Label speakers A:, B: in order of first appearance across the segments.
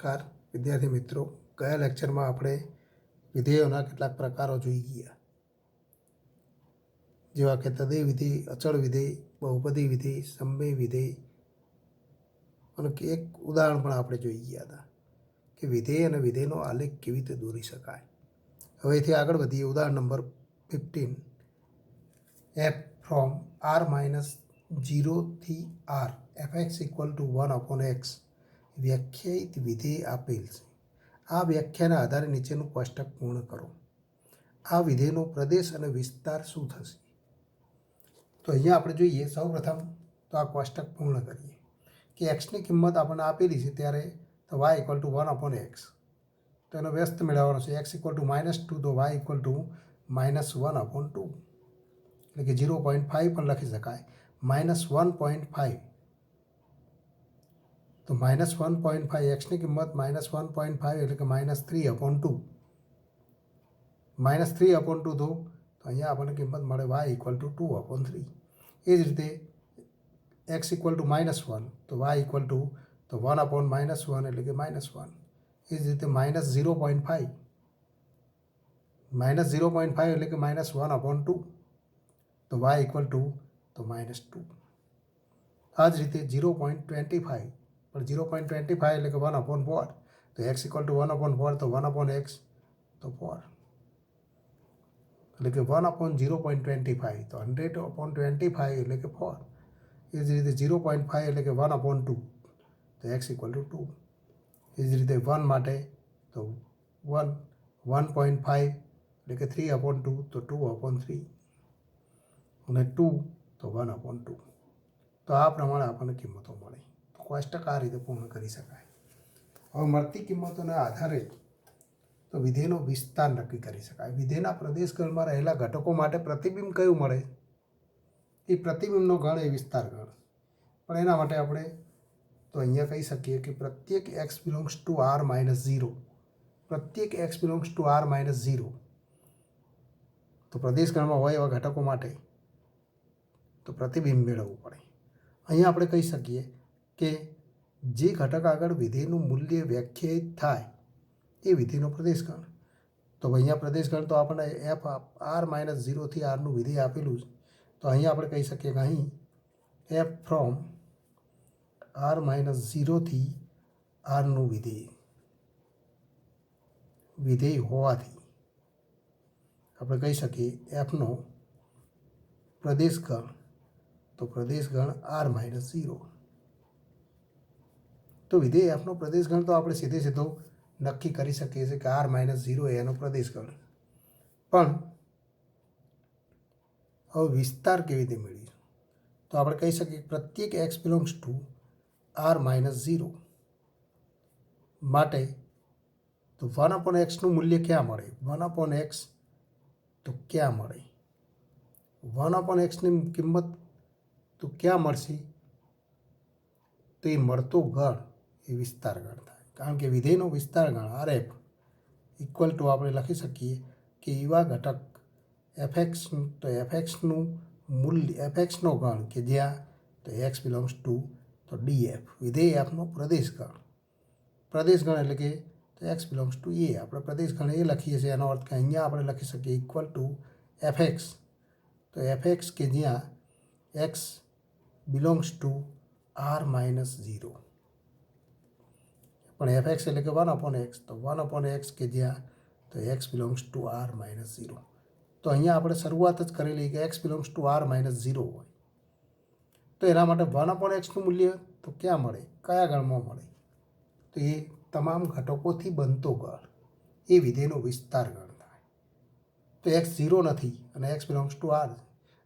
A: નમસ્કાર વિદ્યાર્થી મિત્રો, ગયા લેક્ચરમાં આપણે વિધેયોના કેટલાક પ્રકારો જોઈ ગયા, જેવા કે તદેય વિધેય, અચળ વિધેય, બહુપદી વિધેય, સમમેય વિધેય અને એક ઉદાહરણ પણ આપણે જોઈ ગયા હતા કે વિધેય અને વિધેયનો આલેખ કેવી રીતે દોરી શકાય. હવેથી આગળ વધીએ. ઉદાહરણ નંબર 15. f ફ્રોમ r-0 થી r fx = 1/x વ્યાખ્યાયિત વિધેય આપેલ છે. આ વ્યાખ્યાના આધારે નીચેનું કોષ્ટક પૂર્ણ કરો. આ વિધેયનો પ્રદેશ અને વિસ્તાર શું થશે? તો અહીંયા આપણે જોઈએ, સૌપ્રથમ તો આ કોષ્ટક પૂર્ણ કરીએ કે એક્સની કિંમત આપણને આપેલી છે ત્યારે તો y = 1/x. તો એનો વ્યસ્ત મેળવવાનો છે. x = -2 તો y = -1/2, એટલે કે 0.5 પણ લખી શકાય. -1.5 તો -1.5 એક્સની કિંમત -1.5 એટલે કે -3/2. -3/2 તો અહીંયા આપણને કિંમત મળે y = 2/3. એ જ રીતે x = -1 તો y = 1/-1 એટલે કે -1. એ જ રીતે -0.5 એટલે કે -1/2 તો y = -2. આ જ રીતે 0.25 પણ 0.25 એટલે કે 1/4 તો x = 1/4 તો 1/x તો 4 એટલે કે 1/0.25 તો 100/25 એટલે કે 4. એ જ રીતે 0.5 એટલે કે 1/2 તો x = 2. એ જ રીતે 1 માટે તો 1.5 એટલે કે 3/2 તો 2/3 અને 2 તો 1/2. તો આ પ્રમાણે આપણને કિંમતો મળે. તો કોષ્ટક આ રીતે પૂર્ણ કરી શકાય. હવે મળતી કિંમતોના આધારે તો વિધેયનો વિસ્તાર નક્કી કરી શકાય. વિધેયના પ્રદેશગણમાં રહેલા ઘટકો માટે પ્રતિબિંબ કયું મળે? એ પ્રતિબિંબનો ગણ એ વિસ્તાર ગણ. પણ એના માટે આપણે તો અહીંયા કહી શકીએ કે પ્રત્યેક x ∈ r-0, પ્રત્યેક x ∈ r-0 તો પ્રદેશગણમાં હોય એવા ઘટકો માટે તો પ્રતિબિંબ મેળવવું પડે. અહીંયા આપણે કહી શકીએ કે જે ઘટક આગળ વિધેયનું મૂલ્ય વ્યાખ્યાયિત થાય એ વિધેયનો પ્રદેશગણ. તો અહીંયા પ્રદેશગણ તો આપણને f r-0 થી rનું વિધેય આપેલું છે. તો અહીંયા આપણે કહી શકીએ કે અહીં f ફ્રોમ r-0 થી rનું વિધેય હોવાથી આપણે કહી શકીએ fનો પ્રદેશગણ તો પ્રદેશગણ r-0. તો વિધેય fનો પ્રદેશગણ તો આપણે સીધો નક્કી કરી શકીએ છીએ કે r-0 એ એનો પ્રદેશગણ. પણ હવે વિસ્તાર કેવી રીતે મેળવીશું? તો આપણે કહી શકીએ કે પ્રત્યેક x ∈ r-0 માટે તો 1/x નું મૂલ્ય ક્યાં મળે? 1/x તો ક્યાં મળે? 1/x ની કિંમત તો ક્યાં મળશે? તો એ મળતો ગણ એ વિસ્તાર ગણ થાય. કારણ કે વિધેયનો વિસ્તાર ગણ RF = આપણે લખી શકીએ કે એવા ઘટક fx તો fxનું મૂલ્ય fxનો ગણ કે જ્યાં તો x ∈ તો df વિધેય fનો પ્રદેશગણ. પ્રદેશગણ એટલે કે તો x ∈ A. આપણે પ્રદેશગણ એ લખીએ છીએ. એનો અર્થ કે અહીંયા આપણે લખી શકીએ = fx તો fx કે જ્યાં x ∈ r-0 પણ fx એટલે કે 1/x તો 1/x કે જ્યાં તો x ∈ r-0. તો અહીંયા આપણે શરૂઆત જ કરેલી કે x ∈ r-0 હોય તો એના માટે 1/x નું મૂલ્ય તો ક્યાં મળે? કયા ગણમાં મળે? તો એ તમામ ઘટકોથી બનતો ગણ એ વિધેયનો વિસ્તાર ગણ થાય. તો x 0 નથી અને x ∈ r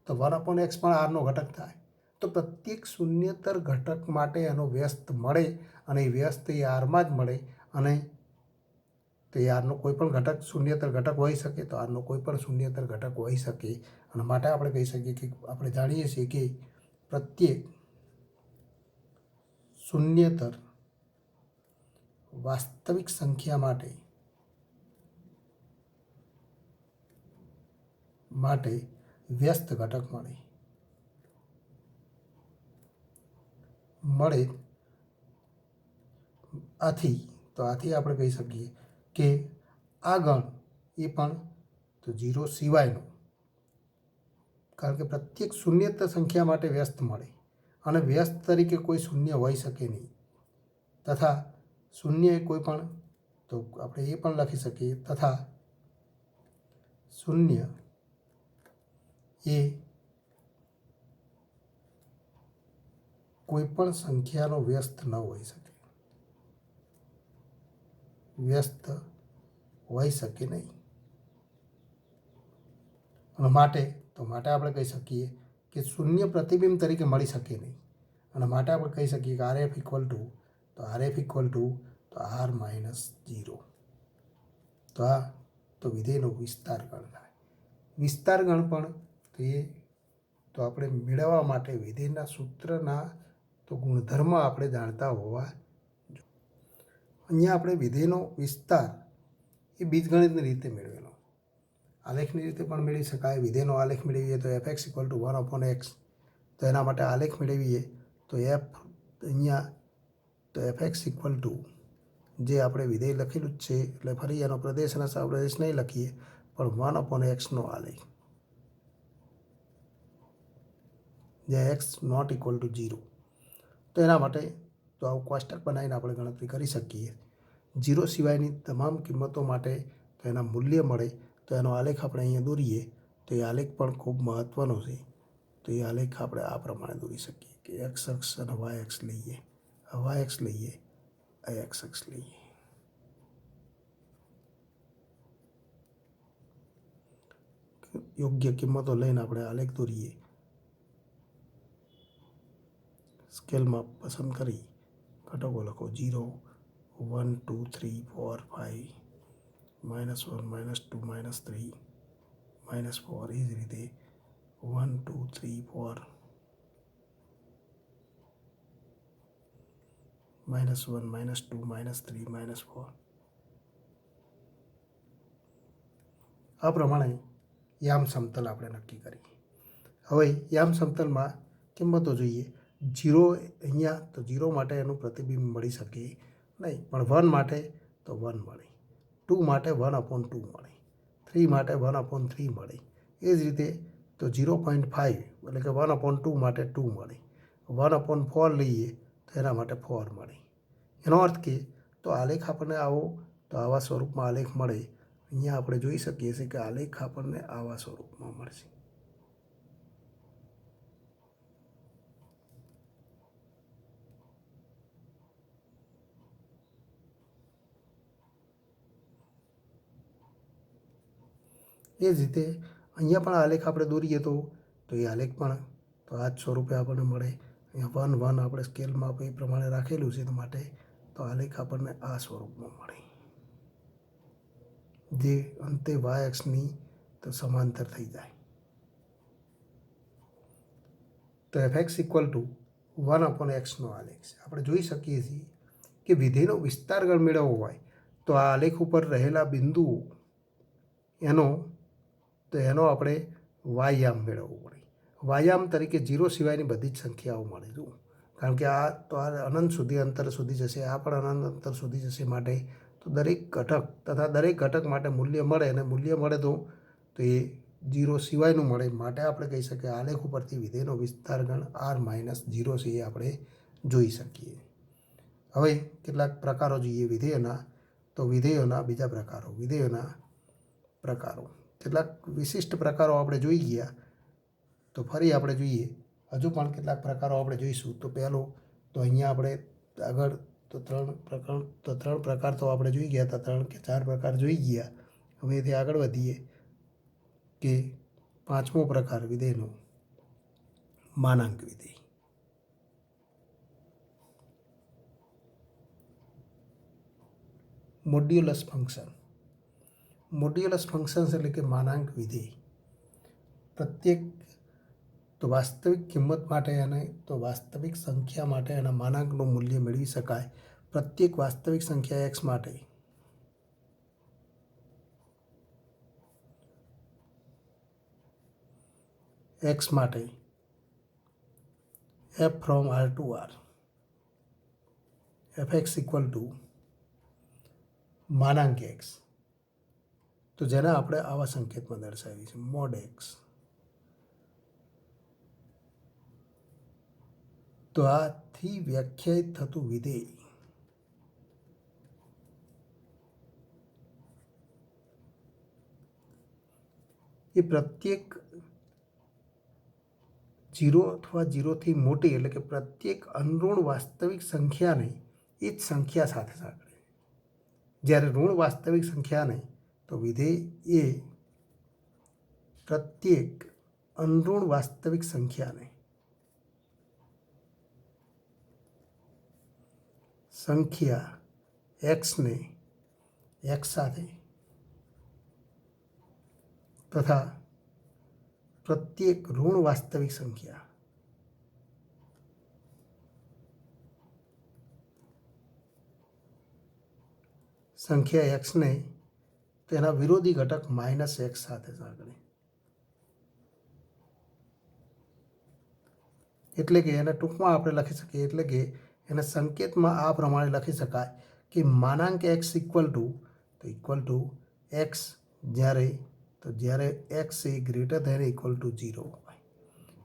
A: તો 1/x પણ rનો ઘટક થાય. તો પ્રત્યેક શૂન્યતર ઘટક માટે એનો વ્યસ્ત મળે અને એ વ્યસ્ત એ rમાં જ મળે. અને તો એ rનો કોઈ પણ ઘટક શૂન્યતર ઘટક હોઈ શકે, તો rનો કોઈ પણ શૂન્યતર ઘટક હોઈ શકે. અને માટે આપણે કહી શકીએ કે આપણે જાણીએ છીએ કે પ્રત્યેક શૂન્યતર વાસ્તવિક સંખ્યા માટે વ્યસ્ત ઘટક મળે આથી તો તો આથી આપણે કહી શકીએ કે આ ગણ એ પણ તો 0 સિવાયનો, કારણ કે પ્રત્યેક શૂન્યત સંખ્યા માટે વ્યસ્ત મળે અને વ્યસ્ત તરીકે કોઈ શૂન્ય હોઈ શકે નહીં, તથા શૂન્ય એ કોઈ પણ, તો આપણે એ પણ લખી શકીએ તથા શૂન્ય એ કોઈ પણ સંખ્યાનો વ્યસ્ત ન હોઈ શકે, વ્યસ્ત હોઈ શકે નહીં. અને માટે આપણે કહી શકીએ કે શૂન્ય પ્રતિબિંબ તરીકે મળી શકે નહીં, અને માટે આપણે કહી શકીએ કે RF ઇક્વલ ટુ તો R -0. તો આ તો વિધેયનો વિસ્તાર ગણ થાય. વિસ્તાર ગણ પણ તો આપણે મેળવવા માટે વિધેયના સૂત્રના તો ગુણધર્મ આપણે જાણતા હોવા જોઈએ. અહીંયા આપણે વિધેયનો વિસ્તાર એ બીજગણિતની રીતે મેળવેલો, આલેખની રીતે પણ મેળવી શકાય. વિધેયનો આલેખ મેળવીએ તો fx ઇક્વલ ટુ 1/x, તો એના માટે આલેખ મેળવીએ તો અહીંયા તો fx ઇક્વલ ટુ જે આપણે વિધેય લખેલું જ છે, એટલે ફરી એનો પ્રદેશ અને સાપ્રદેશ નહીં લખીએ, પણ 1/xનો આલેખ, જે x નોટ ઇક્વલ ટુ 0. તો એના માટે તો આવું કોષ્ટક બનાવીને આપણે ગણતરી કરી શકીએ. 0 સિવાયની તમામ કિંમતો માટે તો એના મૂલ્ય મળે, તો એનો આલેખ આપણે અહીંયા દોરીએ તો એ આલેખ પણ ખૂબ મહત્ત્વનો છે. તો એ આલેખ આપણે આ પ્રમાણે દોરી શકીએ કે x અક્ષ અને y અક્ષ લઈએ, y અક્ષ લઈએ, x અક્ષ લઈએ. યોગ્ય કિંમતો લઈને આપણે આલેખ દોરીએ, સ્કેલમાં પસંદ કરી ઘટકો લખો 0, 1, 2, 3, 4, 5, -1, -2, -3, -4. એ જ રીતે 1, 2, 3, 4, -1, -2, -3, -4. આ પ્રમાણે યામ સમતલ આપણે નક્કી કરીએ. હવે યામ સમતલમાં કિંમતો જોઈએ. 0 અહીંયા તો 0 માટે એનું પ્રતિબિંબ મળી શકે નહીં, પણ 1 માટે તો 1 મળે, 2 માટે 1/2 મળે, 3 માટે 1/3 મળે. એ જ રીતે તો 0.5 એટલે કે 1/2 માટે 2 મળે, 1/4 લઈએ તો એના માટે 4 મળે. એનો અર્થ કે તો આલેખ આપણને આવા સ્વરૂપમાં આલેખ મળે. અહીંયા આપણે જોઈ શકીએ છીએ કે આલેખ આપણને આવા સ્વરૂપમાં મળશે. એ જ રીતે અહીંયા પણ આલેખ આપણે દોરીએ તો એ આલેખ પણ તો આ જ સ્વરૂપે આપણને મળે. અહીંયા 1, 1 આપણે સ્કેલમાં એ પ્રમાણે રાખેલું છે, તો માટે તો આલેખ આપણને આ સ્વરૂપમાં મળે, જે અંતે y અક્ષની તો સમાંતર થઈ જાય. તો fx ઇક્વલ ટુ 1/xનો આલેખ છે. આપણે જોઈ શકીએ છીએ કે વિધેયનો વિસ્તાર ગણ મેળવવો હોય તો આ આલેખ ઉપર રહેલા બિંદુઓ એનો આપણે વાયામ મેળવવો પડે. વાયામ તરીકે 0 સિવાયની બધી જ સંખ્યાઓ મળે. જુઓ, કારણ કે આ અનંત સુધી અંતર સુધી જશે, આ પણ અનંત અંતર સુધી જશે. માટે તો દરેક ઘટક તથા દરેક ઘટક માટે મૂલ્ય મળે, અને મૂલ્ય મળે તો એ 0 સિવાયનું મળે. માટે આપણે કહી શકીએ આલેખ ઉપરથી વિધેયનો વિસ્તાર ગણ R -0 છે, એ આપણે જોઈ શકીએ. હવે કેટલાક પ્રકારો જોઈએ વિધેયોના. તો વિધેયોના બીજા પ્રકારો, વિધેયોના પ્રકારો, કેટલાક વિશિષ્ટ પ્રકારો આપણે જોઈ ગયા. તો ફરી આપણે જોઈએ, હજુ પણ કેટલાક પ્રકારો આપણે જોઈશું. તો પહેલો તો અહીંયા આપણે આગળ તો 3 પ્રકાર તો આપણે જોઈ ગયા હતા, 3 કે 4 પ્રકાર જોઈ ગયા. હવે એથી આગળ વધીએ કે 5મો પ્રકાર વિધેયનો માનાંક વિધેય. Modulus function. મોડ્યુલસ ફંક્શન્સ એટલે કે માનાંક વિધેય પ્રત્યેક તો વાસ્તવિક કિંમત માટે અને તો વાસ્તવિક સંખ્યા માટે એના માનાંકનું મૂલ્ય મેળવી શકાય. પ્રત્યેક વાસ્તવિક સંખ્યા x માટે f from R to R fx equal to માનાંક એક્સ, તો જેને આપણે આવા સંકેતમાં દર્શાવીએ છીએ મોડ એક્સ. તો આથી વ્યાખ્યાયિત થતું વિધેય એ પ્રત્યેક 0 અથવા 0થી મોટી એટલે કે પ્રત્યેક અનઋણ વાસ્તવિક સંખ્યાને એ જ સંખ્યા સાથે સાંકળે. જ્યારે ઋણ વાસ્તવિક સંખ્યાને તો વિધેય એ પ્રત્યેક અનઋણ વાસ્તવિક સંખ્યાને એક્સને એક્સ સાથે તથા પ્રત્યેક ઋણ વાસ્તવિક સંખ્યા એક્સને તેના વિરોધી ઘટક માઇનસ એક્સ સાથે સાંકળે. એટલે કે એને ટૂંકમાં આપણે લખી શકીએ, એટલે કે એને સંકેતમાં આ પ્રમાણે લખી શકાય કે માનાંક એક્સ ઇક્વલ ટુ એક્સ જ્યારે એક્સ એ ગ્રેટર ધેન ઇક્વલ ટુ 0 હોય,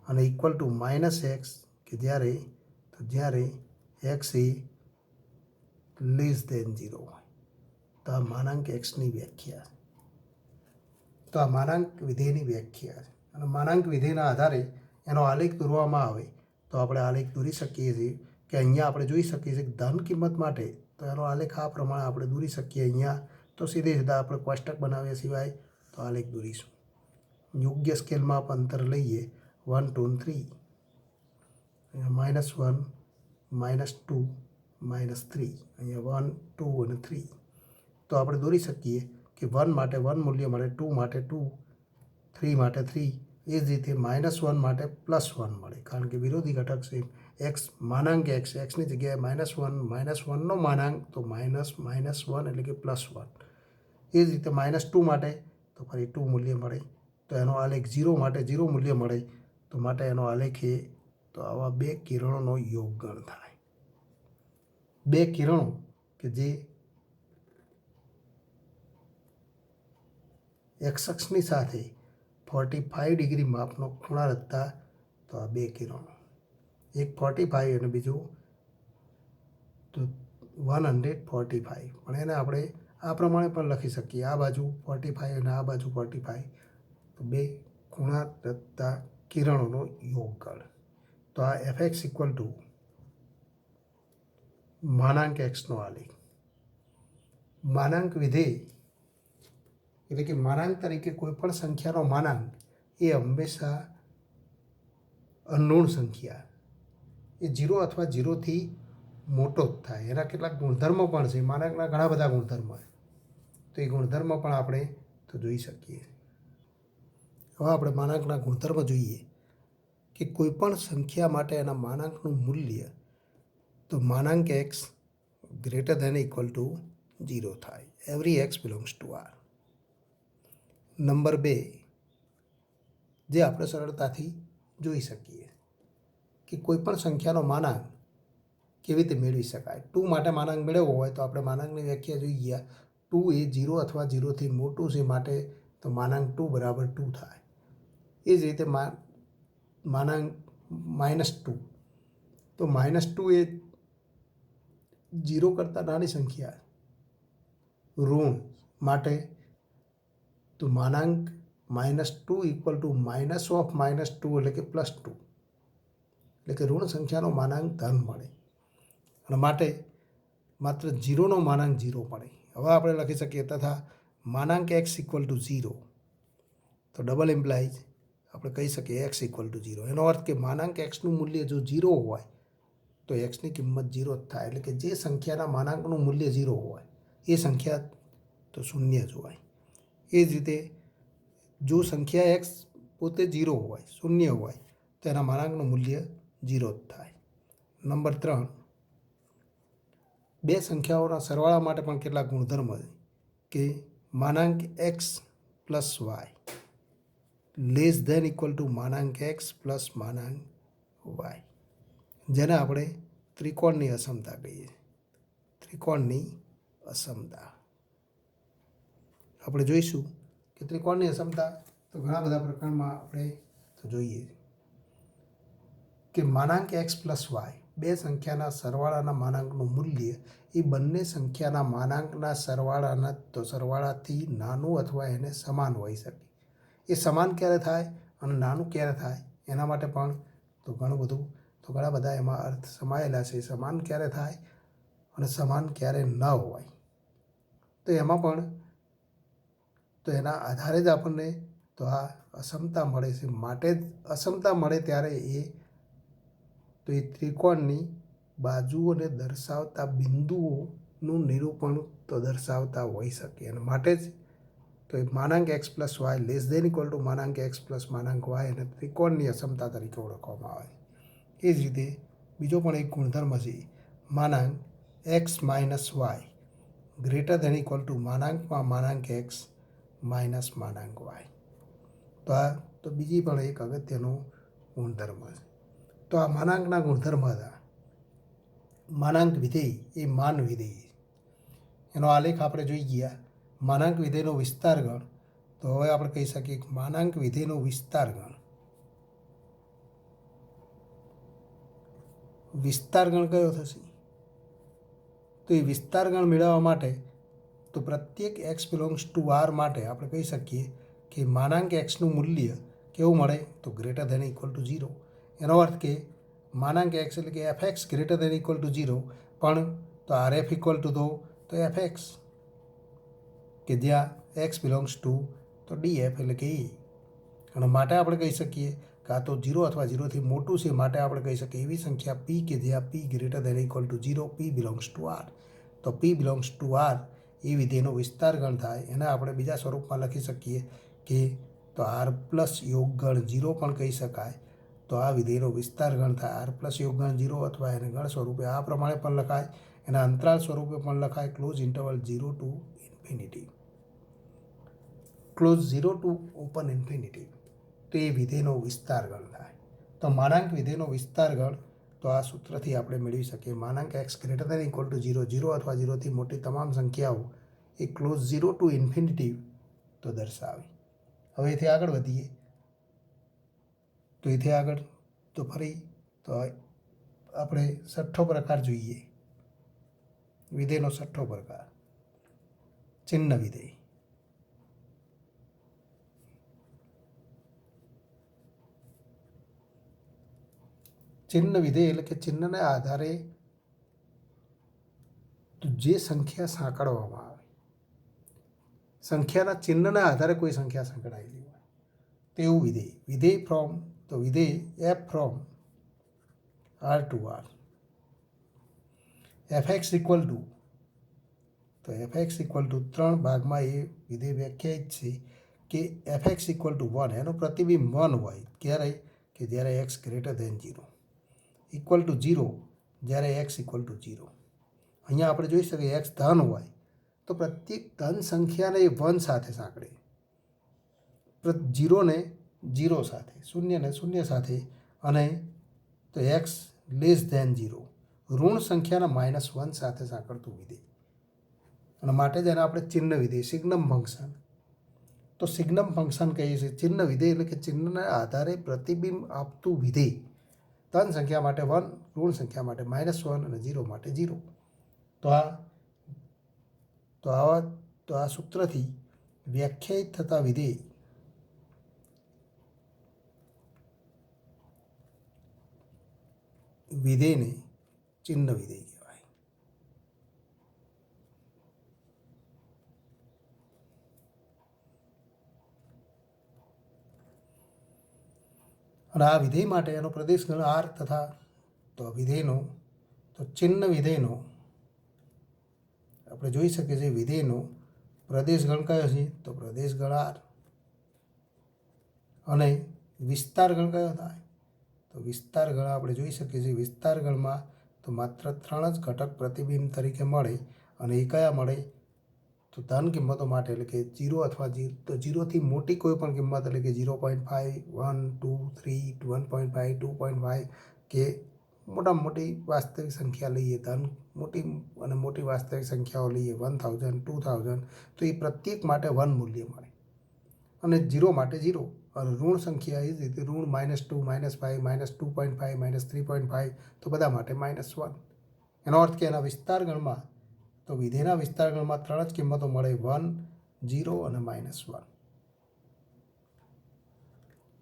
A: અને ઇક્વલ ટુ માઇનસ એક્સ કે જ્યારે એક્સ એ લેસ ધેન 0 હોય. તો આ માનાંક એક્સની વ્યાખ્યા, તો આ માનાંક વિધેયની વ્યાખ્યા છે. અને માનાંક વિધેયના આધારે એનો આલેખ દોરવામાં આવે તો આપણે આલેખ દોરી શકીએ છીએ કે અહીંયા આપણે જોઈ શકીએ છીએ કે ધન કિંમત માટે તો એનો આલેખ આ પ્રમાણે આપણે દોરી શકીએ. અહીંયા તો સીધે સીધા આપણે કોષ્ટક બનાવ્યા સિવાય તો આલેખ દોરીશું. યોગ્ય સ્કેલમાં આપણે અંતર લઈએ 1 2 3, અહીંયા -1 -2 -3, અહીંયા 1 2 અને 3. તો આપણે દોરી શકીએ કે 1 માટે 1 મૂલ્ય મળે, 2 માટે 2, 3 માટે 3. એ જ રીતે -1 માટે +1 મળે, કારણ કે વિરોધી ઘટક છે એક્સ. માનાંક એક્સ, એક્સની જગ્યાએ -1 નો માનાંક તો -1 એટલે કે +1. એ જ રીતે -2 માટે તો ફરી 2 મૂલ્ય મળે. તો એનો આલેખ 0 માટે 0 મૂલ્ય મળે, તો માટે એનો આલેખ એ તો આવા બે કિરણોનો યોગગણ થાય. બે કિરણો કે જે એક્સ અક્ષની સાથે 45 ડિગ્રી માપનો ખૂણા રચતા, તો આ બે કિરણો, એક 45 અને બીજું તો 145. પણ એને આપણે આ પ્રમાણે પણ લખી શકીએ, આ બાજુ 45 અને આ બાજુ 45, તો બે ખૂણા રચતા કિરણોનો યોગગણ. તો આ એફએક્સ ઇક્વલ ટુ માનાંક એક્સનો આલેખ. માનાંક વિધેય એટલે કે માનાંક તરીકે કોઈ પણ સંખ્યાનો માનાંક એ હંમેશા અનઋણ સંખ્યા એ 0 અથવા 0થી મોટો જ થાય. એના કેટલાક ગુણધર્મો પણ છે, માનાંકના ઘણા બધા ગુણધર્મો છે, તો એ ગુણધર્મ પણ આપણે તો જોઈ શકીએ. હવે આપણે માનાંકના ગુણધર્મ જોઈએ કે કોઈ પણ સંખ્યા માટે એના માનાંકનું મૂલ્ય તો માનાંક x greater than equal to 0 થાય. Every x belongs to R. Number 2, જે આપણે સરળતાથી જોઈ શકીએ કે કોઈ પણ સંખ્યાનો માનાંક કેવી રીતે મેળવી શકાય. 2 માટે માનાંક મેળવવો હોય તો આપણે માનાંકની વ્યાખ્યા જોઈ ગયા. 2 એ 0 અથવા 0થી મોટું છે, માટે તો માનાંક 2 બરાબર 2 થાય. એ જ રીતે માનાંક -2, તો -2 એ 0 કરતાં નાની સંખ્યા ઋણ માટે તો માનાંક -2 ઇક્વલ ટુ -2 એટલે કે +2, એટલે કે ઋણ સંખ્યાનો માનાંક ધન મળે, અને માટે માત્ર 0નો માનાંક 0 મળે. હવે આપણે લખી શકીએ તથા માનાંક એક્સ ઇક્વલ ટુ 0, તો ડબલ ઇમ્પ્લાઇઝ આપણે કહી શકીએ એક્સ ઇક્વલ ટુ 0. એનો અર્થ કે માનાંક એક્સનું મૂલ્ય જો 0 હોય તો એક્સની કિંમત 0 જ થાય. એટલે કે જે સંખ્યાના માનાંકનું મૂલ્ય 0 હોય એ સંખ્યા તો શૂન્ય જ હોય. એ જ રીતે જો સંખ્યા એક્સ પોતે 0 હોય, શૂન્ય હોય, તો એના માનાંકનું મૂલ્ય 0 જ થાય. નંબર 3, બે સંખ્યાઓના સરવાળા માટે પણ કેટલાક ગુણધર્મ છે કે માનાંક x plus y less than equal to માનાંક એક્સ પ્લસ માનાંક વાય, જેને આપણે ત્રિકોણની અસમતા કહીએ. ત્રિકોણની અસમતા આપણે જોઈશું કે ત્રિકોણની અસમતા તો ઘણા બધા પ્રકરણમાં આપણે તો જોઈએ કે માનાંક x પ્લસ વાય બે સંખ્યાના સરવાળાના માનાંકનું મૂલ્ય એ બંને સંખ્યાના માનાંકના સરવાળાથી નાનું અથવા એને સમાન હોઈ શકે. એ સમાન ક્યારે થાય અને નાનું ક્યારે થાય એના માટે પણ તો ઘણું બધું તો ઘણા બધા એમાં અર્થ સમાયેલા છે. સમાન ક્યારે થાય અને સમાન ક્યારે ન હોય તો એમાં પણ તો એના આધારે જ આપણને તો આ અસમતા મળે છે. માટે જ અસમતા મળે ત્યારે એ ત્રિકોણની બાજુઓને દર્શાવતા બિંદુઓનું નિરૂપણ તો દર્શાવતા હોઈ શકે અને માટે જ તો એ માનાંક x plus y less than equal to માનાંક x પ્લસ માનાંક વાય અને ત્રિકોણની અસમતા તરીકે ઓળખવામાં આવે. એ જ રીતે બીજો પણ એક ગુણધર્મ છે માનાંક x minus y greater than equal to માનાંકમાં માનાંક x માઇનસ માનાંક વાય. તો આ તો બીજી પણ એક અગત્યનો ગુણધર્મ છે. તો આ માનાંકના ગુણધર્મ હતા. માનાંક વિધેય એ માન વિધેય એનો આલેખ આપણે જોઈ ગયા. માનાંક વિધેયનો વિસ્તાર ગણ તો હવે આપણે કહી શકીએ કે માનાંક વિધેયનો વિસ્તાર ગણ કયો થશે તો એ વિસ્તાર ગણ મેળવવા માટે તો પ્રત્યેક x બિલોંગ્સ ટુ r માટે આપણે કહી શકીએ કે માનાંક xનું મૂલ્ય કેવું મળે તો ગ્રેટર દેન ઇક્વલ ટુ 0. એનો અર્થ કે માનાંક x એટલે કે fx greater than equal to 0 પણ તો rf ઇક્વલ ટુ તો fx કે જ્યાં x બિલોંગ્સ ટુ તો df એટલે કે e અને માટે આપણે કહી શકીએ કાં તો 0 અથવા 0થી મોટું છે માટે આપણે કહી શકીએ એવી સંખ્યા p કે જ્યાં p greater than equal to 0 p belongs to r. તો p બિલોંગ્સ ટુ r એ વિધેયનો વિસ્તાર ગણ થાય. એને આપણે બીજા સ્વરૂપમાં લખી શકીએ કે તો r પ્લસ યોગગણ 0 પણ કહી શકાય. તો આ વિધેયનો વિસ્તાર ગણ થાય r પ્લસ યોગગણ 0 અથવા એને ગણ સ્વરૂપે આ પ્રમાણે પણ લખાય. એના અંતરાલ સ્વરૂપે પણ લખાય close interval 0 to infinity close 0 to open infinity તો એ વિધેયનો વિસ્તાર ગણ થાય. તો માનાંક વિધેયનો વિસ્તાર ગણ તો આ સૂત્રથી આપણે મેળવી શકીએ. માનાંક x greater than equal to 0 0 અથવા 0થી મોટી તમામ સંખ્યાઓ એ ક્લોઝ 0 ટુ ઇન્ફિનિટી તો દર્શાવે. હવે એથી આગળ વધીએ તો એથી આગળ તો ફરી તો આપણે છઠ્ઠો પ્રકાર જોઈએ. વિધેયનો છઠ્ઠો પ્રકાર ચિહ્ન વિધેય. ચિહ્ન વિધેય એટલે કે ચિહ્નને આધારે જે સંખ્યા સાંકળવામાં આવે. સંખ્યાના ચિહ્નના આધારે કોઈ સંખ્યા સંકળાયેલી હોય તેવું વિધેય. વિધેય ફ્રોમ તો વિધેય f from r to r fx equal to તો fx ઇક્વલ ટુ 3 ભાગમાં એ વિધેય વ્યાખ્યાયિત છે કે fx ઇક્વલ ટુ 1 એનો પ્રતિબિંબ 1 હોય ક્યારે કે જ્યારે x greater than 0 equal to 0 જ્યારે x ઇક્વલ ટુ 0. અહીંયા આપણે જોઈ શકીએ x ધન હોય તો પ્રત્યેક ધન સંખ્યાને એ 1 સાથે સાંકળે. 0 ને 0 સાથે, 0 ને 0 સાથે અને તો x લેસ ધેન 0 ઋણ સંખ્યાના -1 સાથે સાંકળતું વિધેય અને માટે જ એને આપણે ચિહ્ન વિધેય સિગ્નમ ફંક્શન તો સિગ્નમ ફંક્શન કહીએ છીએ. ચિહ્ન વિધેય એટલે કે ચિહ્નના આધારે પ્રતિબિંબ આપતું વિધેય. ધન સંખ્યા માટે 1, ઋણ સંખ્યા માટે -1 અને 0 માટે 0. તો આ સૂત્રથી વ્યાખ્યાયિત થતા વિધેય વિધેયને ચિહ્ન વિધેય કહેવાય. અને આ વિધેય માટે એનો પ્રદેશ ગણ r તથા તો વિધેયનો તો ચિહ્ન વિધેયનો આપણે જોઈ શકીએ છીએ વિધેયનો પ્રદેશ ગણ કયો છે તો પ્રદેશ ગણ r અને વિસ્તાર ગણ કયો થાય તો વિસ્તાર ગણ આપણે જોઈ શકીએ છીએ વિસ્તાર ગણમાં તો માત્ર 3 જ ઘટક પ્રતિબિંબ તરીકે મળે અને એ કયા મળે તો ધન કિંમતો માટે એટલે કે 0 અથવા 0થી મોટી કોઈ પણ કિંમત એટલે કે 0.5 1 2 3 1.5 2.5 કે મોટામાં મોટી વાસ્તવિક સંખ્યા લઈએ, ધન મોટી અને મોટી વાસ્તવિક સંખ્યાઓ લઈએ 1000 2000, તો એ પ્રત્યેક માટે 1 મૂલ્ય મળે અને 0 માટે 0. અને ઋણ સંખ્યા એ જ રીતે ઋણ -2 -5 -2.5 -3.5, તો બધા માટે -1. એનો અર્થ કે એના વિસ્તારગણમાં, તો વિધેયના વિસ્તારગણમાં 3 જ કિંમતો મળે, 1 0 અને -1.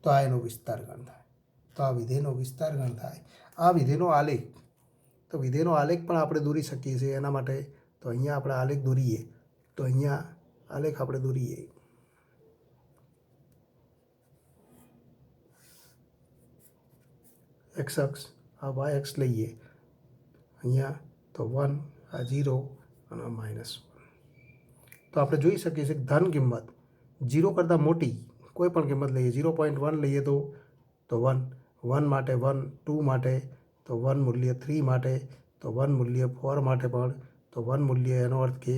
A: તો આ એનો વિસ્તારગણ થાય. તો આ વિધેયનો વિસ્તારગણ થાય. આ વિધેયનો આલેખ, તો વિધેયનો આલેખ પણ આપણે દોરી શકીએ છીએ. એના માટે તો અહીંયા આપણે આલેખ દોરીએ, તો અહીંયા આલેખ આપણે દોરીએ. એક્સ અક્ષ, આ વાય અક્ષ લઈએ, અહીંયા તો 1, આ 0 અને -1. તો આપણે જોઈ શકીએ છીએ કે ધન કિંમત 0 કરતાં મોટી કોઈ પણ કિંમત લઈએ, 0.1 લઈએ તો 1, 1 માટે 1, 2 માટે તો 1 મૂલ્ય, 3 માટે તો 1 મૂલ્ય, 4 માટે પણ તો 1 મૂલ્ય. એનો અર્થ કે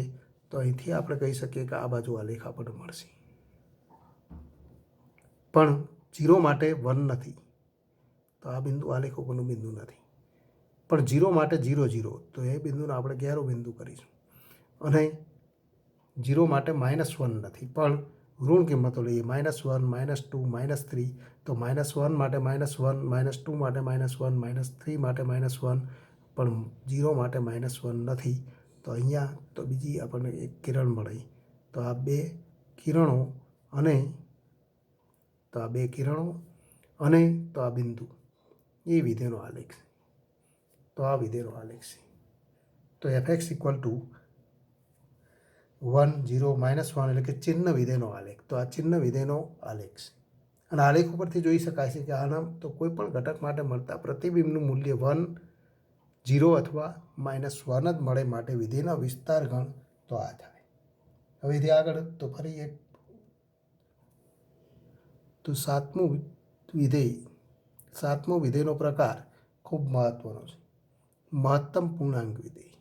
A: તો અહીંથી આપણે કહી શકીએ કે આ બાજુ આલેખ આપણને મળશે. પણ 0 માટે 1 નથી, તો આ બિંદુ આલેખ ઉપરનું બિંદુ નથી. પણ 0 માટે 0 0, તો એ બિંદુને આપણે ગેરો બિંદુ કરીશું. અને 0 માટે -1 નથી, પણ ઋણ કિંમતો લઈએ, -1 -2 -3, તો -1 માટે -1, -2 માટે -1, -3 માટે -1, પણ 0 માટે -1 નથી. તો અહીંયા તો બીજી આપણને એક કિરણ મળી. તો આ બે કિરણો અને તો આ બે કિરણો અને તો આ બિંદુ, એ વિધેયનો આલેખ છે. તો આ વિધેયનો આલેખ છે. તો fx = 1 0 -1 એટલે કે ચિહ્ન વિધેયનો આલેખ. તો આ ચિહ્ન વિધેયનો આલેખ છે. અને આલેખ ઉપરથી જોઈ શકાય છે કે આના તો કોઈ પણ ઘટક માટે મળતા પ્રતિબિંબનું મૂલ્ય 1 0 અથવા -1 જ મળે, માટે વિધેયના વિસ્તારગણ તો આ થાય. હવેથી આગળ તો ફરી એક તો સાતમું વિધેયનો પ્રકાર ખૂબ મહત્વનો છે, મહત્તમ પૂર્ણાંક વિધેય.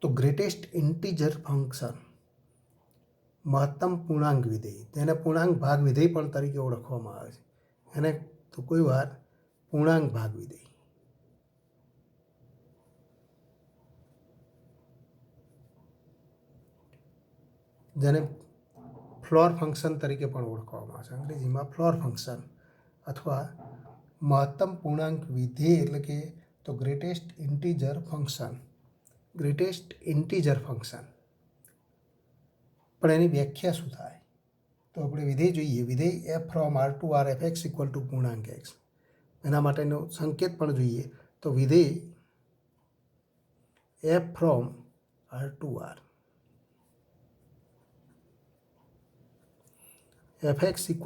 A: તો ગ્રેટેસ્ટ ઇન્ટીજર ફંક્શન, મહત્તમ પૂર્ણાંક વિધેય, તેને પૂર્ણાંક ભાગ વિધેય પણ તરીકે ઓળખવામાં આવે છે. એને તો કોઈ વાર પૂર્ણાંક ભાગ વિધેય, જેને ફ્લોર ફંક્શન તરીકે પણ ઓળખવામાં આવે છે. અંગ્રેજીમાં ફ્લોર ફંક્શન અથવા મહત્તમ પૂર્ણાંક વિધેય એટલે કે તો ગ્રેટેસ્ટ ઇન્ટીજર ફંક્શન. પણ એની વ્યાખ્યા શું થાય? તો આપણે વિધેય જોઈએ. વિધેય f from R to R fx = પૂર્ણાંક x. એના માટેનો સંકેત પણ જોઈએ. તો વિધેય f from R to R fx =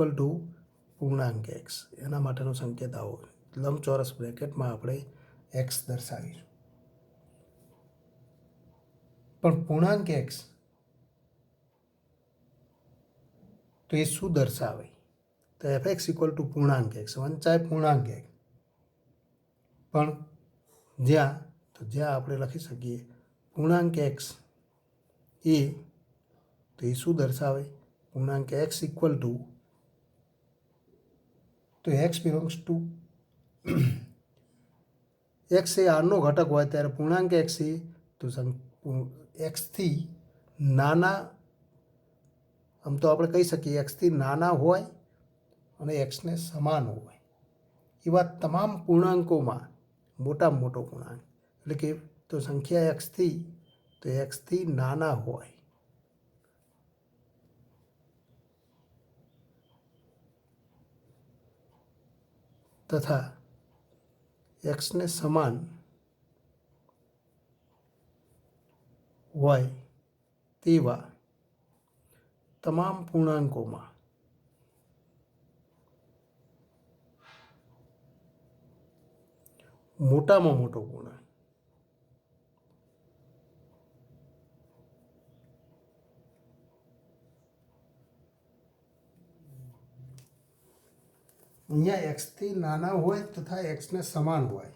A: પૂર્ણાંક x. એના માટેનો સંકેત આવો, લંબચોરસ બ્રેકેટમાં આપણે x દર્શાવીશું. પણ પૂર્ણાંક x તો એ શું દર્શાવે? તો fx = પૂર્ણાંક x, વંચાય પૂર્ણાંક x. પણ જ્યાં આપણે લખી શકીએ પૂર્ણાંક x એ, તો એ શું દર્શાવે? પૂર્ણાંક x = તો x belongs to x એ આરનો ઘટક હોય ત્યારે પૂર્ણાંક x એ તો xથી નાના, આમ તો આપણે કહી શકીએ xથી નાના હોય અને xને સમાન હોય એવા તમામ પૂર્ણાંકોમાં મોટામાં મોટો પૂર્ણાંક, એટલે કે તો સંખ્યા xથી નાના હોય તથા xને સમાન હોય તેવા તમામ પૂર્ણાંકોમાં મોટામાં મોટો પૂર્ણાંક. અહીંયા xથી નાના હોય તથા xને સમાન હોય.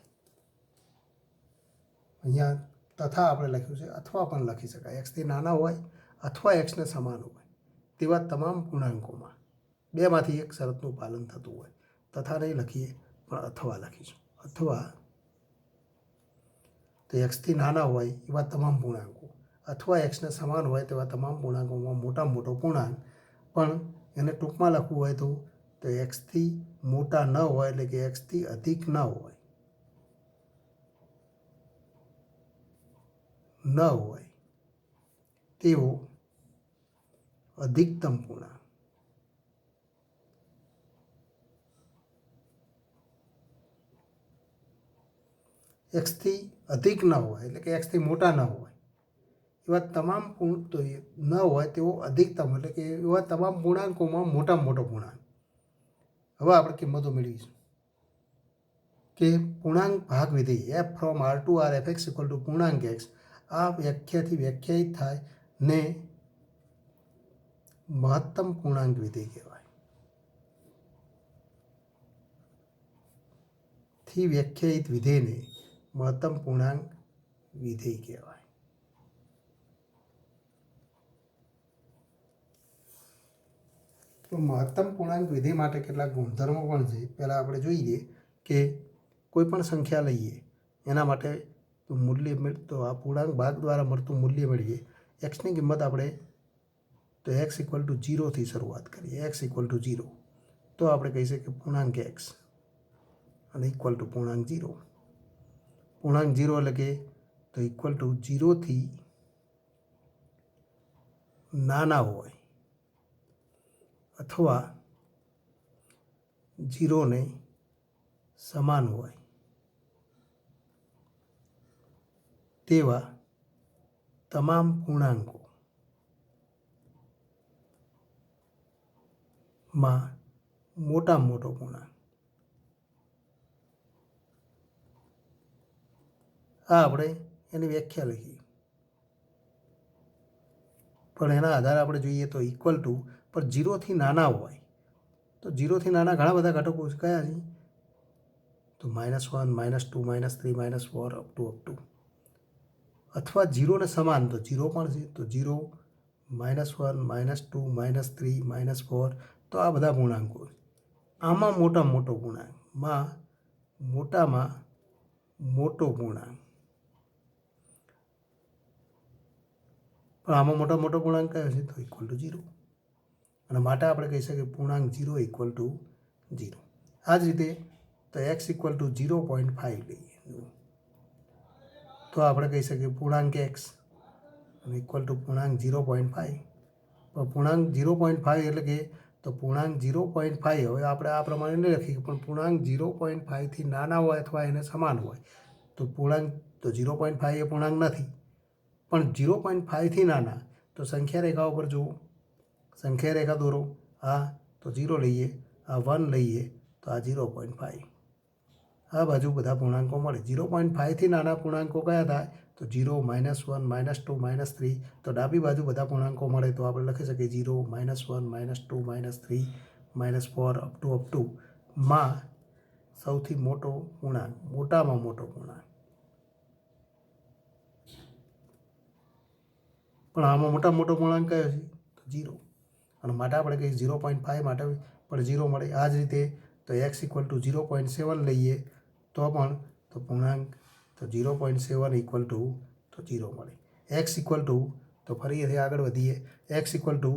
A: અહીંયા તથા આપણે લખ્યું છે, અથવા પણ લખી શકાય. એક્સથી નાના હોય અથવા એક્સને સમાન હોય તેવા તમામ પૂર્ણાંકોમાં બેમાંથી એક શરતનું પાલન થતું હોય. તથા નહીં લખીએ પણ અથવા લખીશું. અથવા તો એક્સથી નાના હોય એવા તમામ પૂર્ણાંકો અથવા એક્સને સમાન હોય તેવા તમામ પૂર્ણાંકોમાં મોટામાં મોટો પૂર્ણાંક. પણ એને ટૂંકમાં લખવું હોય તો એક્સથી મોટા ન હોય એટલે કે એક્સથી અધિક ન હોય તેવો અધિકતમ પૂર્ણાંક. એક્સથી અધિક ન હોય એટલે કે એક્સથી મોટા ન હોય એવા તમામ ન હોય તેવો અધિકતમ એટલે કે એવા તમામ પૂર્ણાંકોમાં મોટામાં મોટો પૂર્ણાંક. હવે આપણે કિંમતો મેળવીશું કે પૂર્ણાંક ભાગ વિધેય f from R to R f x equal to પૂર્ણાંક એક્સ આ વ્યાખ્યાથી વ્યાખ્યાયિત થાય ને મહત્તમ પૂર્ણાંક વિધેય કહેવાય. થી વ્યાખ્યાયિત વિધેયને મહત્તમ પૂર્ણાંક વિધેય કહેવાય. તો મહત્તમ પૂર્ણાંક વિધેય માટે કેટલાક ગુણધર્મો પણ છે. પહેલાં આપણે જોઈએ કે કોઈ પણ સંખ્યા લઈએ એના માટે મૂલ્ય તો આ પૂર્ણાંક ભાગ દ્વારા મળતું મૂલ્ય મેળવીએ. એક્સની કિંમત આપણે તો એક્સ ઇક્વલ ટુ 0થી શરૂઆત કરીએ. એક્સ ઇક્વલ ટુ 0 તો આપણે કહી શકીએ પૂર્ણાંક એક્સ અને ઇક્વલ ટુ પૂર્ણાંક 0. પૂર્ણાંક 0 એટલે કે તો ઇક્વલ ટુ 0થી નાના હોય અથવા 0ને સમાન હોય તેવા તમામ પૂર્ણાંકોમાં મોટામાં મોટો પૂર્ણાંક. આ આપણે એની વ્યાખ્યા લખીએ પણ એના આધારે આપણે જોઈએ તો ઇક્વલ ટુ પર 0થી નાના હોય તો 0થી નાના ઘણા બધા ઘટકો કયા છે તો -1 -2 -3 -4 અપ ટુ અથવા 0ને સમાન તો 0 પણ છે તો 0 -1 -2 -3 -4 તો આ બધા પૂર્ણાંકો. આમાં મોટામાં મોટો પૂર્ણાંકમાં મોટામાં મોટો પૂર્ણાંક પણ આમાં મોટો પૂર્ણાંક કયો છે તો ઇક્વલ ટુ 0 અને માટે આપણે કહી શકીએ પૂર્ણાંક 0 ઇક્વલ ટુ 0. આ જ રીતે તો એક્સ ઇક્વલ ટુ 0.5 લઈએ તો આપણે કહી શકીએ પૂર્ણાંક એક્સ અને ઇક્વલ ટુ પૂર્ણાંક 0.5. પણ પૂર્ણાંક 0.5 એટલે કે તો પૂર્ણાંક 0.5 હવે આપણે આ પ્રમાણે નહીં લખીએ પણ પૂર્ણાંક 0.5થી નાના હોય અથવા એને સમાન હોય તો પૂર્ણાંક તો 0.5 એ પૂર્ણાંક નથી પણ 0.5થી નાના તો સંખ્યા રેખા ઉપર જુઓ, સંખ્યા રેખા દોરો. આ તો 0 લઈએ, આ 1 લઈએ તો આ 0.5. આ બાજુ બધા પૂર્ણાંકો મળે. 0.5થી નાના પૂર્ણાંકો કયા થાય તો 0 -1 -2 -3 તો ડાબી બાજુ બધા પૂર્ણાંકો મળે તો આપણે લખી શકીએ 0 -1 -2 -3 -4 અપ ટુ માં સૌથી મોટો પૂર્ણાંક, મોટામાં મોટો પૂર્ણાંક. પણ આમાં મોટામાં મોટો પૂર્ણાંક કયો છે તો 0 અને માટે આપણે કહીએ 0.5 માટે પણ 0 મળે. આ જ રીતે તો એક્સ ઇક્વલ ટુ 0.7 લઈએ તો પણ તો પૂર્ણાંક તો 0.7 ઇક્વલ ટુ તો 0 મળે. એક્સ ઇક્વલ ટુ તો ફરીથી આગળ વધીએ એક્સ ઇક્વલ ટુ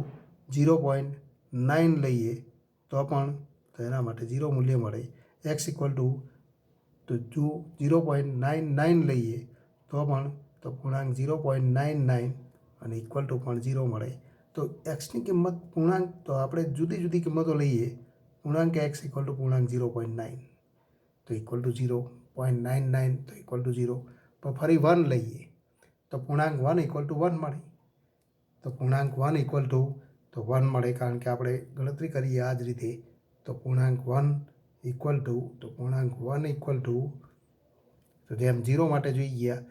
A: 0.9 લઈએ તો પણ તો એના માટે 0 મૂલ્ય મળે. એક્સ ઇક્વલ ટુ તો જો 0.99 લઈએ તો પણ તો પૂર્ણાંક 0.99 અને ઇક્વલ ટુ પણ 0 મળે. તો એક્સની કિંમત પૂર્ણાંક તો આપણે જુદી જુદી કિંમતો લઈએ. પૂર્ણાંક એક્સ ઇક્વલ ટુ પૂર્ણાંક 0.9 તો ઇક્વલ ટુ 0.99 તો ઇક્વલ ટુ 0. પણ ફરી 1 લઈએ તો પૂર્ણાંક 1 ઇક્વલ ટુ 1 મળે. તો પૂર્ણાંક 1 ઇક્વલ ટુ તો 1 મળે કારણ કે આપણે ગણતરી કરીએ આ જ રીતે તો પૂર્ણાંક 1 ઇક્વલ ટુ તો પૂર્ણાંક 1 ઇક્વલ ટુ તો જેમ 0 માટે જોઈ ગયા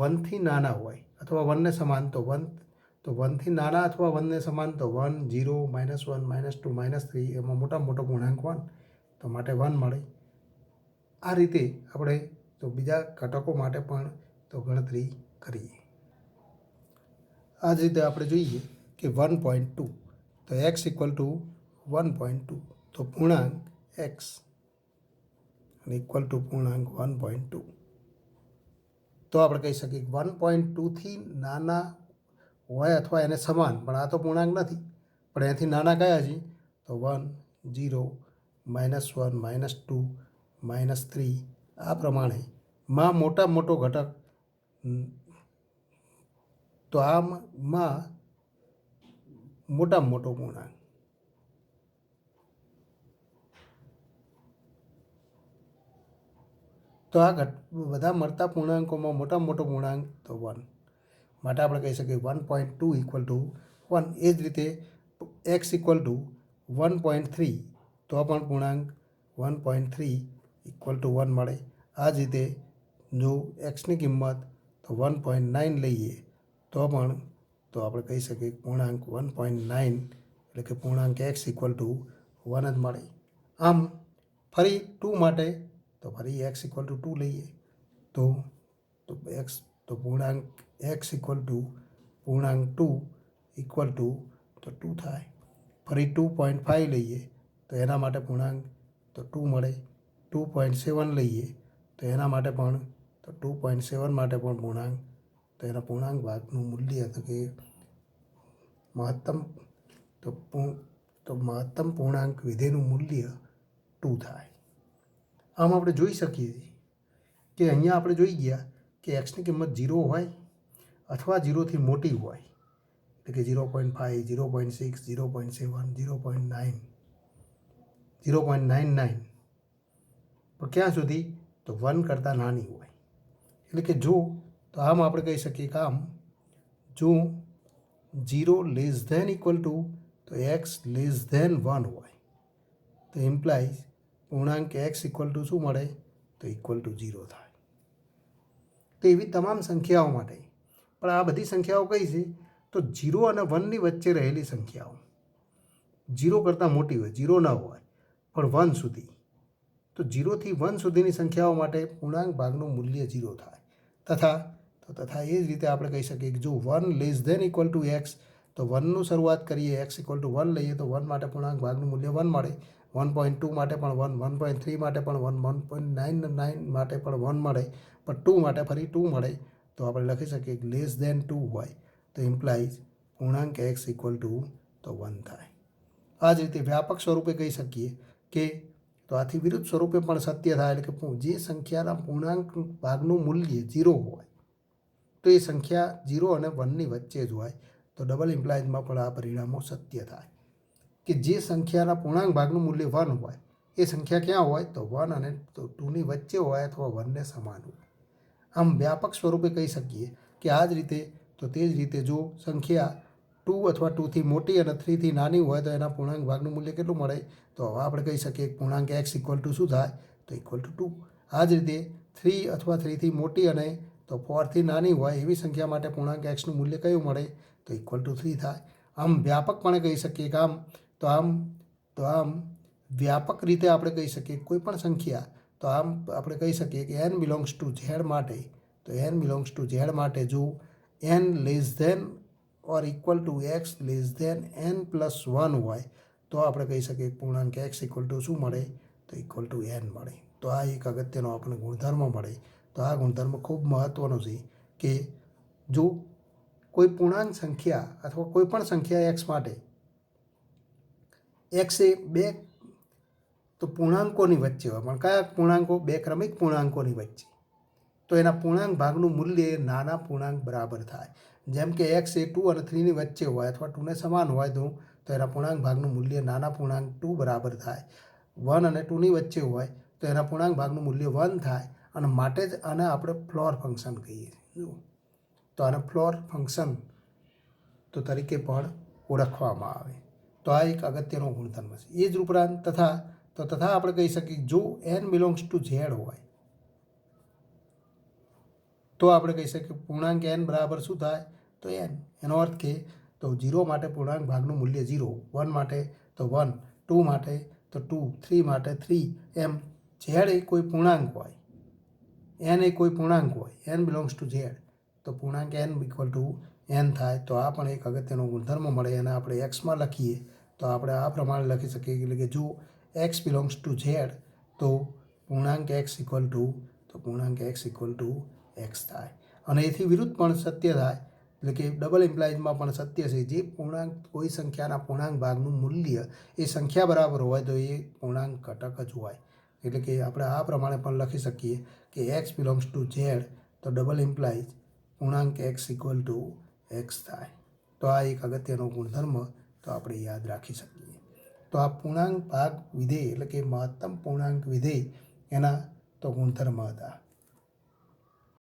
A: 1થી નાના હોય અથવા 1ને સમાન તો 1થી નાના અથવા 1ને સમાન તો 1 0 -1 -2 -3 એમાં મોટામાં મોટો પૂર્ણાંક 1 તો માટે 1 મળે. આ રીતે આપણે તો બીજા ઘટકો માટે પણ તો ગણતરી કરીએ. આ જ રીતે આપણે જોઈએ કે 1.2 તો એક્સ ઇક્વલ ટુ 1.2 તો પૂર્ણાંક એક્સ અને ઇક્વલ ટુ પૂર્ણાંક 1.2 તો આપણે કહી શકીએ 1.2થી નાના હોય અથવા એને સમાન, પણ આ તો પૂર્ણાંક નથી, પણ એનાથી નાના કયા છે તો 1, 0, -1, -2, -3 આ પ્રમાણે માં મોટામાં મોટો ઘટક તો આમાં મોટામાં મોટો પૂર્ણાંક તો આ બધા મળતા પૂર્ણાંકોમાં મોટામાં મોટો પૂર્ણાંક તો 1 માટે આપણે કહી શકીએ 1.2 ઇક્વલ ટુ 1. એ જ રીતે એક્સ ઇક્વલ ટુ 1.3 તો પણ પૂર્ણાંક 1.3 ઇક્વલ ટુ 1 મળે. આ જ રીતે જો એક્સની કિંમત તો 1.9 લઈએ તો પણ તો આપણે કહી શકીએ પૂર્ણાંક 1.9 એટલે કે પૂર્ણાંક એક્સ ઇક્વલ ટુ 1 જ મળે. આમ ફરી 2 માટે તો ફરી એક્સ ઇક્વલ ટુ 2 લઈએ તો એક્સ તો પૂર્ણાંક એક્સ ઇક્વલ ટુ પૂર્ણાંક 2 ઇક્વલ ટુ તો 2 થાય. ફરી 2.5 લઈએ તો એના માટે પૂર્ણાંક તો 2 મળે. 2.7 લઈએ તો એના માટે પણ તો 2.7 માટે પણ પૂર્ણાંક તો એના પૂર્ણાંક ભાગનું મૂલ્ય તો કે મહત્તમ તો મહત્તમ પૂર્ણાંક વિધેયનું મૂલ્ય 2 થાય. આમ આપણે જોઈ શકીએ કે અહીંયા આપણે જોઈ ગયા કે એક્સની કિંમત 0 હોય અથવા 0થી મોટી હોય એટલે કે 0.5, 0.6, 0.7, 0.9, 0.99 પણ ક્યાં સુધી તો 1 કરતાં નાની હોય. એટલે કે જો તો આમ આપણે કહી શકીએ કે આમ જો 0 લેસ ધેન ઇક્વલ ટુ તો એક્સ લેસ ધેન 1 હોય તો ઇમ્પ્લાઇઝ પૂર્ણાંક એક્સ ઇક્વલ ટુ શું મળે તો ઇક્વલ ટુ 0 થાય. તો એવી તમામ સંખ્યાઓ માટે, પણ આ બધી સંખ્યાઓ કઈ છે તો 0 અને 1ની વચ્ચે રહેલી સંખ્યાઓ, 0 કરતાં મોટી હોય, 0 ન હોય પણ 1 સુધી, તો 0થી 1 સુધીની સંખ્યાઓ માટે પૂર્ણાંક ભાગનું મૂલ્ય 0 થાય. તથા એ જ રીતે આપણે કહી શકીએ કે જો 1 less than equal to x તો 1નું શરૂઆત કરીએ એક્સ ઇક્વલ ટુ 1 લઈએ તો 1 માટે પૂર્ણાંક ભાગનું મૂલ્ય 1 મળે. 1.2 માટે પણ 1, 1.3 માટે પણ 1, 1.99 માટે પણ 1 મળે, પણ 2 માટે ફરી 2 મળે. તો આપણે લખી શકીએ કે લેસ ધેન 2 હોય તો ઇમ્પ્લાઇઝ પૂર્ણાંક એક્સ ઇક્વલ ટુ તો 1 થાય. આ જ રીતે વ્યાપક સ્વરૂપે કહી શકીએ કે તો આથી વિરુદ્ધ સ્વરૂપે પણ સત્ય થાય. એટલે કે જે સંખ્યાના પૂર્ણાંક ભાગનું મૂલ્ય 0 હોય તો એ સંખ્યા 0 અને 1ની વચ્ચે જ હોય તો ડબલ ઇમ્પ્લાઇઝમાં પણ આ પરિણામો સત્ય થાય. કે જે સંખ્યાના પૂર્ણાંક ભાગનું મૂલ્ય 1 હોય એ સંખ્યા ક્યાં હોય તો 1 અને 2ની વચ્ચે હોય અથવા 1ને સમાન હોય. આમ વ્યાપક સ્વરૂપે કહી શકીએ કે આ જ રીતે તો તે જ રીતે જો સંખ્યા 2 અથવા 2થી મોટી અને 3થી નાની હોય તો એના પૂર્ણાંક ભાગનું મૂલ્ય કેટલું મળે તો હવે આપણે કહી શકીએ પૂર્ણાંક એક્સ ઇક્વલ ટુ શું થાય તો ઇક્વલ ટુ 2. આ જ રીતે 3 અથવા 3થી મોટી અને તો 4થી નાની હોય એવી સંખ્યા માટે પૂર્ણાંક એક્સનું મૂલ્ય કયું મળે તો ઇક્વલ ટુ 3 થાય. આમ વ્યાપકપણે કહી શકીએ કે આમ વ્યાપક રીતે આપણે કહી શકીએ કોઈ પણ સંખ્યા તો આમ આપણે કહી શકીએ કે n બિલોંગ્સ ટુ ઝેડ માટે તો n બિલોંગ્સ ટુ ઝેડ માટે જો n less than or equal to x less than n+1 હોય તો આપણે કહી શકીએ પૂર્ણાંક એક્સ ઇક્વલ ટુ શું મળે તો ઇક્વલ ટુ n મળે. તો આ એક અગત્યનો આપણે ગુણધર્મ મળે. તો આ ગુણધર્મ ખૂબ મહત્ત્વનો છે કે જો કોઈ પૂર્ણાંક સંખ્યા અથવા કોઈ પણ સંખ્યા એક્સ માટે એક્સ એ બે તો પૂર્ણાંકોની વચ્ચે હોય, પણ કયા પૂર્ણાંકો બે ક્રમિક પૂર્ણાંકોની વચ્ચે તો એના પૂર્ણાંક ભાગનું મૂલ્ય નાના પૂર્ણાંક બરાબર થાય. જેમ કે એક્સ એ 2 અને 3ની વચ્ચે હોય અથવા 2ને સમાન હોય તો એના પૂર્ણાંક ભાગનું મૂલ્ય નાના પૂર્ણાંક 2 બરાબર થાય. 1 અને 2ની વચ્ચે હોય તો એના પૂર્ણાંક ભાગનું મૂલ્ય 1 થાય. અને માટે જ આને આપણે ફ્લોર ફંક્શન કહીએ છીએ. તો આને ફ્લોર ફંક્શન તો તરીકે પણ ઓળખવામાં આવે. તો આ એક અગત્યનો ગુણધર્મ છે. એ જ ઉપરાંત તથા આપણે કહી શકીએ જો n બિલોંગ્સ ટુ ઝેડ હોય તો આપણે કહી શકીએ પૂર્ણાંક n બરાબર શું થાય તો n. એનો અર્થ કે તો 0 માટે પૂર્ણાંક ભાગનું મૂલ્ય 0, 1 માટે તો 1, 2 માટે તો 2, 3 માટે 3, એમ ઝેડ એ કોઈ પૂર્ણાંક હોય, n એ કોઈ પૂર્ણાંક હોય, n બિલોંગ્સ ટુ ઝેડ તો તો પૂર્ણાંક n ઇક્વલ ટુ n થાય. તો આ પણ એક અગત્યનો ગુણધર્મ મળે. અને આપણે એક્સમાં લખીએ તો આપણે આ પ્રમાણે લખી શકીએ, એટલે કે જો એક્સ બિલોંગ્સ ટુ ઝેડ તો પૂર્ણાંક એક્સ ઇક્વલ ટુ એક્સ થાય. અને એથી વિરુદ્ધ પણ સત્ય થાય, એટલે કે ડબલ ઇમ્પ્લાઇઝમાં પણ સત્ય છે. જે પૂર્ણાંક કોઈ સંખ્યાના પૂર્ણાંક ભાગનું મૂલ્ય એ સંખ્યા બરાબર હોય તો એ પૂર્ણાંક ઘટક જ હોય. એટલે કે આપણે આ પ્રમાણે પણ લખી શકીએ કે એક્સ બિલોંગ્સ ટુ ઝેડ તો ડબલ ઇમ્પ્લાઇઝ પૂર્ણાંક એક્સ ઇક્વલ ટુ એક્સ થાય. તો આ એક અગત્યનો ગુણધર્મ તો આપણે યાદ રાખી શકીએ. તો આ પૂર્ણાંક ભાગ વિધેય એટલે કે મહત્તમ પૂર્ણાંક વિધેય એના તો ગુણધર્મ હતા.